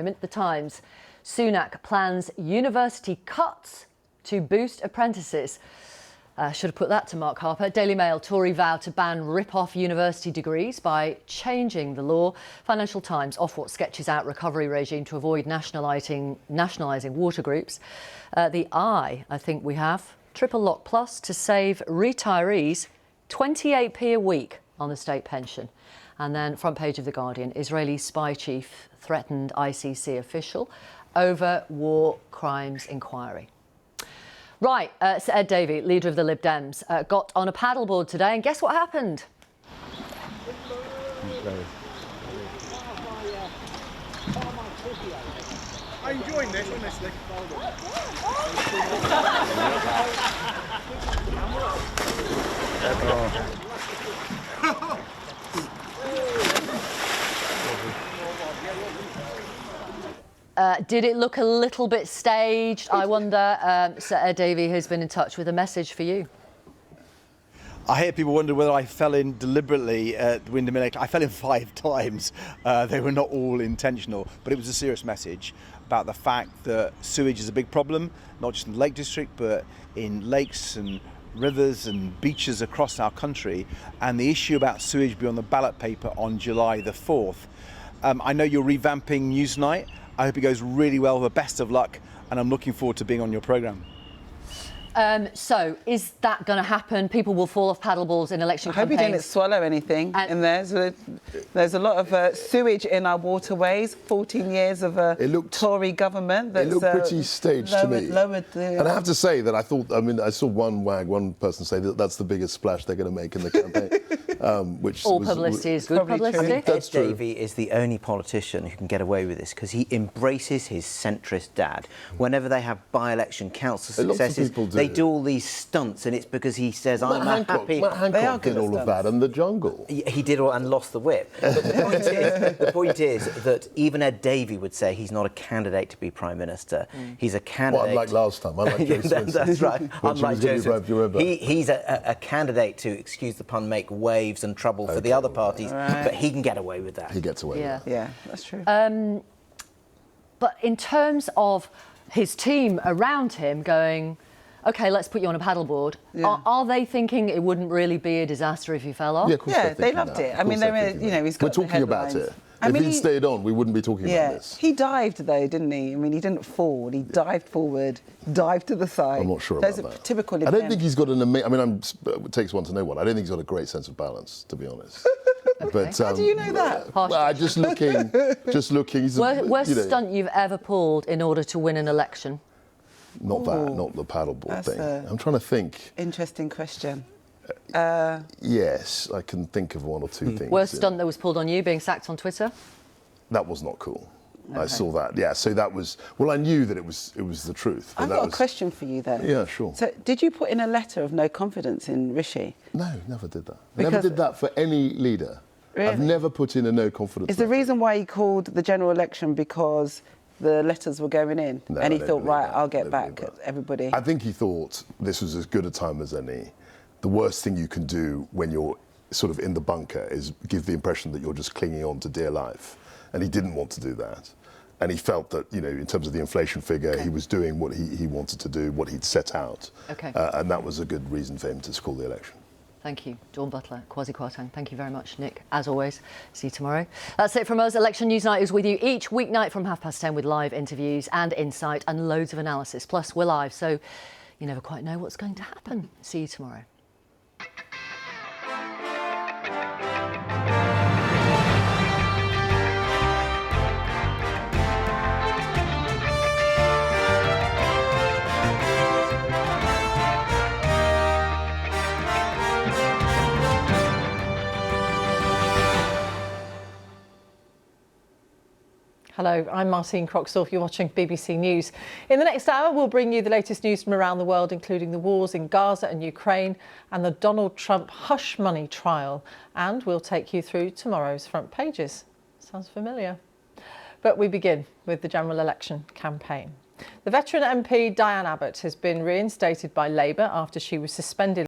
The Times. Sunak plans university cuts to boost apprentices. Should have put that to Mark Harper. Daily Mail. Tory vow to ban rip-off university degrees by changing the law. Financial Times. Ofwat sketches out recovery regime to avoid nationalising water groups. The I think we have Triple Lock Plus to save retirees 28p a week on the state pension. And then front page of The Guardian. Israeli spy chief threatened ICC official over war crimes inquiry. Right, Sir Ed Davey, leader of the Lib Dems, got on a paddleboard today, and guess what happened? I'm enjoying this, honestly. Did it look a little bit staged? I wonder. Sir Ed Davey has been in touch with a message for you. I hear people wonder whether I fell in deliberately at the Wyndham election. I fell in 5 times. They were not all intentional, but it was a serious message about the fact that sewage is a big problem, not just in the Lake District, but in lakes and rivers and beaches across our country. And the issue about sewage be on the ballot paper on July the 4th. I know you're revamping NewsNight. I hope it goes really well. The best of luck, and I'm looking forward to being on your programme. So, is that going to happen? People will fall off paddleboards in election campaigns. I hope you didn't swallow anything in there. So there's a lot of sewage in our waterways. 14 years of a Tory government. It looked pretty staged to me. And I have to say that I saw one person say that that's the biggest splash they're going to make in the campaign. All publicity is good publicity. I think Ed Davey is the only politician who can get away with this because he embraces his centrist dad. Whenever they have by-election council successes, they do all these stunts, and it's because he says, I'm happy. Matt Hancock did all of that, and the jungle. He did all and lost the whip. But the point is that even Ed Davey would say he's not a candidate to be Prime Minister. He's a candidate... Well, unlike last time. Unlike Joe That's right. Unlike Joe he's a candidate to, excuse the pun, make waves and trouble for the other parties, but he can get away with that. He gets away with that. Yeah, that's true. But in terms of his team around him going, OK, let's put you on a paddleboard, are they thinking it wouldn't really be a disaster if you fell off? Yeah, of course they loved it. I mean, they were, he's got We're talking about it. If he'd stayed on, we wouldn't be talking about this. He dived, though, didn't he? I mean, he didn't fall. He dived forward, dived to the side. I'm not sure about that. Typical. I don't think he's got an amazing... I mean, it takes one to know one. I don't think he's got a great sense of balance, to be honest. Okay. But, how do you know that? Well, just looking. Worst stunt you've ever pulled in order to win an election? Not the paddleboard thing. I'm trying to think. Interesting question. Yes, I can think of 1 or 2 things. Worst stunt that was pulled on you, being sacked on Twitter? That was not cool. Okay. I saw that. Yeah, so that was... Well, I knew that it was the truth. I've got a question for you, though. Yeah, sure. So, did you put in a letter of no confidence in Rishi? No, never did that. Never did that for any leader. Really? I've never put in a no confidence Is the reason why he called the general election because the letters were going in? No, and he thought, right, I'll get back at everybody? I think he thought this was as good a time as any. The worst thing you can do when you're sort of in the bunker is give the impression that you're just clinging on to dear life. And he didn't want to do that. And he felt that, in terms of the inflation figure, he was doing what he wanted to do, what he'd set out. Okay. And that was a good reason for him to call the election. Thank you. Dawn Butler, Kwasi Kwarteng. Thank you very much, Nick. As always, see you tomorrow. That's it from us. Election News Night is with you each weeknight from 10:30 with live interviews and insight and loads of analysis. Plus, we're live, so you never quite know what's going to happen. See you tomorrow. Hello, I'm Martine Croxall. You're watching BBC News. In the next hour, we'll bring you the latest news from around the world, including the wars in Gaza and Ukraine and the Donald Trump hush money trial. And we'll take you through tomorrow's front pages. Sounds familiar. But we begin with the general election campaign. The veteran MP Diane Abbott has been reinstated by Labour after she was suspended